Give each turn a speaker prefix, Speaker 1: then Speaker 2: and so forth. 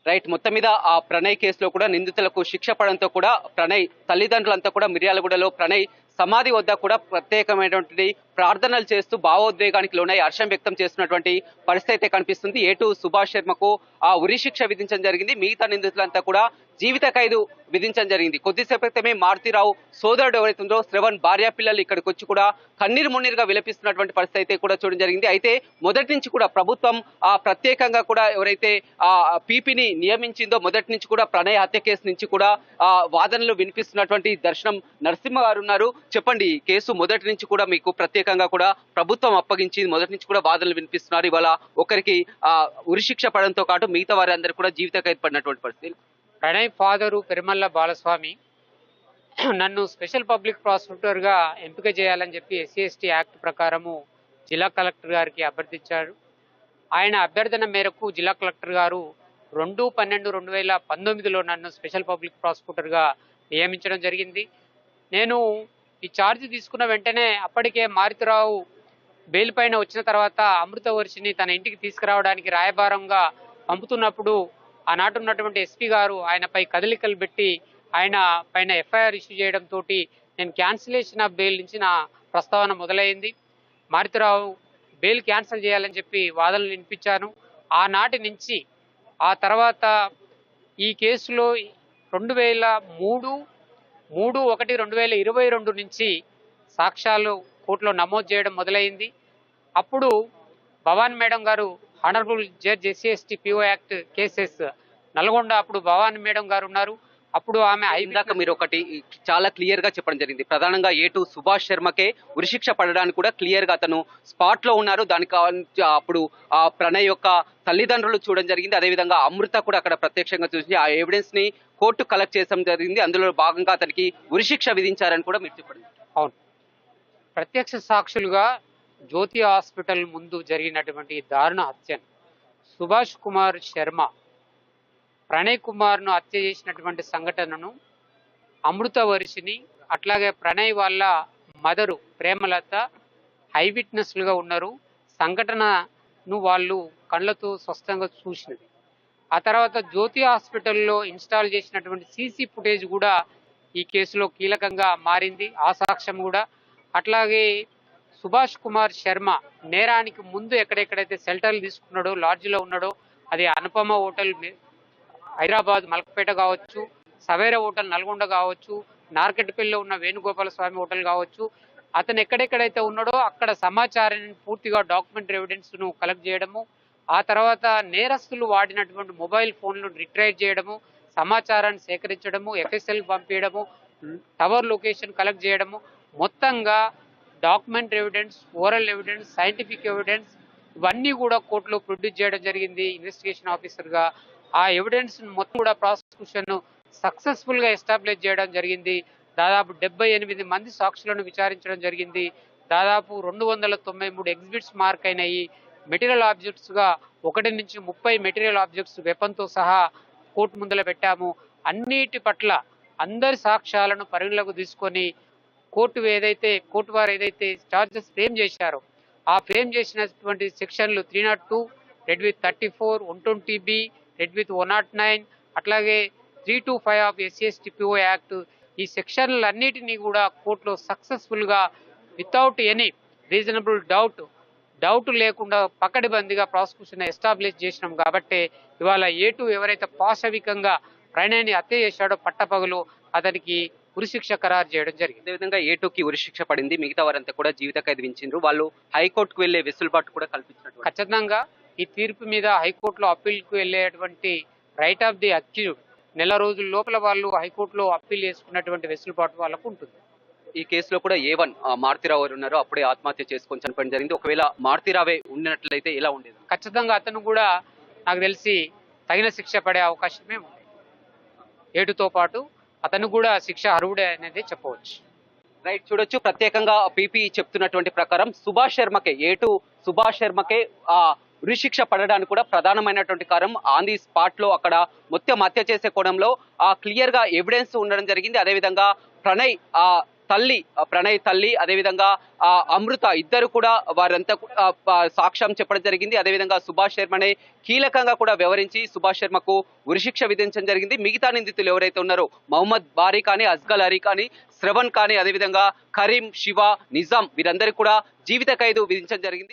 Speaker 1: Right. మొత్తం మీద ఆ ప్రణయ్ కేసులో కూడా నిందితులకు శిక్ష పడంతో కూడా ప్రణయ్ తల్లిదండ్రులంతా కూడా మిర్యాలగూడలో ప్రణయ్ సమాధి వద్ద కూడా ప్రత్యేకమైనటువంటి ప్రార్థనలు చేస్తూ భావోద్వేగానికి లోనై హర్షం వ్యక్తం చేస్తున్నటువంటి పరిస్థితి అయితే కనిపిస్తుంది. ఏటు సుభాష్ శర్మకు ఆ ఉరి శిక్ష విధించడం జరిగింది. మిగతా నిందితులంతా కూడా జీవిత ఖైదు విధించడం జరిగింది. కొద్దిసేపు క్రితమే మారుతిరావు సోదరుడు ఎవరైతుందో శ్రవణ్ భార్య పిల్లలు ఇక్కడికి వచ్చి కూడా కన్నీరు మున్నీరుగా విలపిస్తున్నటువంటి పరిస్థితి అయితే కూడా చూడడం జరిగింది. అయితే మొదటి నుంచి కూడా ప్రభుత్వం ప్రత్యేకంగా కూడా ఎవరైతే ఆ పీపీని నియమించిందో మొదటి నుంచి కూడా ప్రణయ్ హత్య కేసు నుంచి కూడా వాదనలు వినిపిస్తున్నటువంటి దర్శనం నరసింహ గారు ఉన్నారు. చెప్పండి, ఈ కేసు మొదటి నుంచి కూడా మీకు ప్రత్యేకంగా కూడా ప్రభుత్వం అప్పగించి మొదటి నుంచి కూడా వాదనలు వినిపిస్తున్నారు. ఇవాళ ఒకరికి ఉరిశిక్ష పడంతో పాటు మిగతా వారి అందరూ కూడా జీవిత ఖైదు పడినటువంటి పరిస్థితి.
Speaker 2: ప్రణయ్ ఫాదరు పెరుమల్ల బాలస్వామి నన్ను స్పెషల్ పబ్లిక్ ప్రాసిక్యూటర్ గా ఎంపిక చేయాలని చెప్పి SC/ST యాక్ట్ ప్రకారము జిల్లా కలెక్టర్ గారికి అభ్యర్థించారు. ఆయన అభ్యర్థన మేరకు జిల్లా కలెక్టర్ గారు 2/12/2019లో నన్ను స్పెషల్ పబ్లిక్ ప్రాసిక్యూటర్ గా నియమించడం జరిగింది. నేను ఈ ఛార్జ్ తీసుకున్న వెంటనే అప్పటికే మారుతిరావు బెయిల్ పైన వచ్చిన తర్వాత అమృతవర్షిని తన ఇంటికి తీసుకురావడానికి రాయబారంగా పంపుతున్నప్పుడు ఆనాటి ఉన్నటువంటి SP గారు ఆయనపై కదలికలు పెట్టి ఆయన పైన FIR ఇష్యూ చేయడంతో నేను క్యాన్సిలేషన్ ఆఫ్ బెయిల్ నుంచి నా ప్రస్తావన మొదలైంది. మారుతిరావు బెయిల్ క్యాన్సిల్ చేయాలని చెప్పి వాదనలు వినిపించాను. ఆనాటి నుంచి ఆ తర్వాత ఈ కేసులో 3/1/2022 నుంచి సాక్ష్యాలు కోర్టులో నమోదు చేయడం మొదలైంది. అప్పుడు భవాన్ మేడం గారు honourable judge SC/ST PO act cases Nalgonda, అప్పుడు భవాన్ మేడం గారు ఉన్నారు. అప్పుడు ఆమె
Speaker 1: ఇందాక మీరు ఒకటి చాలా క్లియర్ గా చెప్పడం జరిగింది. ప్రధానంగా ఏటు సుభాష్ శర్మకే ఉరిశిక్ష పడడానికి కూడా క్లియర్ గా అతను స్పాట్ లో ఉన్నారు. దానికి అప్పుడు ఆ ప్రణయ్ యొక్క తల్లిదండ్రులు చూడడం జరిగింది. అదేవిధంగా అమృత కూడా అక్కడ ప్రత్యక్షంగా చూసి ఆ ఎవిడెన్స్ ని కోర్టు కలెక్ట్ చేయడం జరిగింది. అందులో భాగంగా అతనికి ఉరిశిక్ష విధించారని కూడా మీరు చెప్పండి.
Speaker 2: అవును, ప్రత్యక్ష సాక్షులుగా జ్యోతి హాస్పిటల్ ముందు జరిగినటువంటి దారుణ హత్యను సుభాష్ కుమార్ శర్మ ప్రణయ్ కుమార్ను హత్య చేసినటువంటి సంఘటనను అమృతవర్షిని అట్లాగే ప్రణయ్ వాళ్ళ మదరు ప్రేమలత ఐ విట్నెస్లుగా ఉన్నారు. సంఘటనను వాళ్ళు కళ్ళతో స్పష్టంగా చూసినది. ఆ తర్వాత జ్యోతి హాస్పిటల్లో ఇన్స్టాల్ చేసినటువంటి సీసీ ఫుటేజ్ కూడా ఈ కేసులో కీలకంగా మారింది. ఆ సాక్ష్యం కూడా అట్లాగే సుభాష్ కుమార్ శర్మ నేరానికి ముందు ఎక్కడెక్కడైతే షెల్టర్లు తీసుకున్నాడో, లాడ్జిలో ఉన్నాడో, అది అనుపమ హోటల్ హైదరాబాద్ మలకపేట కావచ్చు, సవేరా హోటల్ నల్గొండ కావచ్చు, నార్కెట్పల్లిలో ఉన్న వేణుగోపాల స్వామి హోటల్ కావచ్చు, అతను ఎక్కడెక్కడైతే ఉన్నాడో అక్కడ సమాచారాన్ని పూర్తిగా డాక్యుమెంటరీ ఎవిడెన్స్ను కలెక్ట్ చేయడము, ఆ తర్వాత నేరస్తులు వాడినటువంటి మొబైల్ ఫోన్లు రిట్రైవ్ చేయడము, సమాచారాన్ని సేకరించడము, FSL పంపించడము, టవర్ లొకేషన్ కలెక్ట్ చేయడము, మొత్తంగా documentary evidence, oral evidence, scientific evidence ఇవన్నీ కూడా కోర్టులో ప్రొడ్యూస్ చేయడం జరిగింది. ఇన్వెస్టిగేషన్ ఆఫీసర్గా ఆ ఎవిడెన్స్ మొత్తం కూడా ప్రాసిక్యూషన్ సక్సెస్ఫుల్ గా ఎస్టాబ్లిష్ చేయడం జరిగింది. దాదాపు 78 మంది సాక్షులను విచారించడం జరిగింది. దాదాపు 293 ఎగ్జిబిట్స్ మార్క్ అయినాయి. మెటీరియల్ ఆబ్జెక్ట్స్ గా 1 నుంచి 30 మెటీరియల్ ఆబ్జెక్ట్స్ వెపన్తో సహా కోర్టు ముందర పెట్టాము. అన్నిటి పట్ల అందరి సాక్ష్యాలను పరిగణలోకి తీసుకొని కోర్టు వారు ఏదైతే చార్జెస్ ఫ్రేమ్ చేశారో ఆ ఫ్రేమ్ చేసినటువంటి సెక్షన్లు 302, red with 34, 120B, red with 109, అట్లాగే 325 ఆఫ్ SC/ST PO యాక్ట్, ఈ సెక్షన్లన్నిటినీ కూడా కోర్టులో సక్సెస్ఫుల్ గా వితౌట్ ఎనీ రీజనబుల్ డౌట్ లేకుండా పకడ్బందీగా ప్రాసిక్యూషన్ ఎస్టాబ్లిష్ చేసినాం. కాబట్టి ఇవాళ ఏటు ఎవరైతే పాశవికంగా ప్రణయ్ని హత్య చేశాడో పట్టపగలు అతనికి ఉరిశిక్ష ఖరారు చేయడం జరిగింది.
Speaker 1: అదేవిధంగా ఏటుకి ఉరిశిక్ష పడింది. మిగతా వారంతా కూడా జీవిత ఖైదు విధించారు. వాళ్ళు హైకోర్టుకు వెళ్లే వెసులుబాటు కూడా కల్పించినట్టు.
Speaker 2: ఖచ్చితంగా ఈ తీర్పు మీద హైకోర్టులో అప్పీల్కు వెళ్లేటువంటి రైట్ ఆఫ్ ది అక్యూజ్డ్ నెల రోజుల లోపల వాళ్ళు హైకోర్టులో అప్పీల్ చేసుకున్నటువంటి వెసులుబాటు వాళ్ళకు ఉంటుంది.
Speaker 1: ఈ కేసులో కూడా A1 మారుతిరావు ఉన్నారు. అప్పుడే ఆత్మహత్య చేసుకొని చనిపోవడం జరిగింది. ఒకవేళ మారుతిరావే ఉన్నట్లయితే ఎలా ఉండేది?
Speaker 2: ఖచ్చితంగా అతను కూడా నాకు తెలిసి తగిన శిక్ష పడే అవకాశమే ఉంది. ఏటుతో పాటు అతను కూడా శిక్ష అర్హుడే అనేది చెప్పవచ్చు.
Speaker 1: రైట్, చూడొచ్చు. ప్రత్యేకంగా పీపీ చెప్తున్నటువంటి ప్రకారం ఏటు సుభాష్ శర్మకే ఉరిశిక్ష పడడానికి కూడా ప్రధానమైనటువంటి కారణం ఆన్ ది స్పాట్ లో అక్కడ మొత్తం హత్య చేసే కోణంలో క్లియర్ గా ఎవిడెన్స్ ఉండడం జరిగింది. అదేవిధంగా ప్రణయ్ తల్లి ప్రణయ్ తల్లి అదేవిధంగా అమృత ఇద్దరు కూడా వారంతా సాక్ష్యం చెప్పడం జరిగింది. అదేవిధంగా సుభాష్ శర్మనే కీలకంగా కూడా వ్యవహరించి సుభాష్ శర్మకు ఉరిశిక్ష విధించడం జరిగింది. మిగతా నిందితులు ఎవరైతే ఉన్నారో మహమ్మద్ బారీ కానీ, అజ్గల్ అరీ కానీ, శ్రవణ్ కానీ, అదేవిధంగా కరీం, శివ, నిజాం వీరందరికీ కూడా జీవిత ఖైదు విధించడం జరిగింది.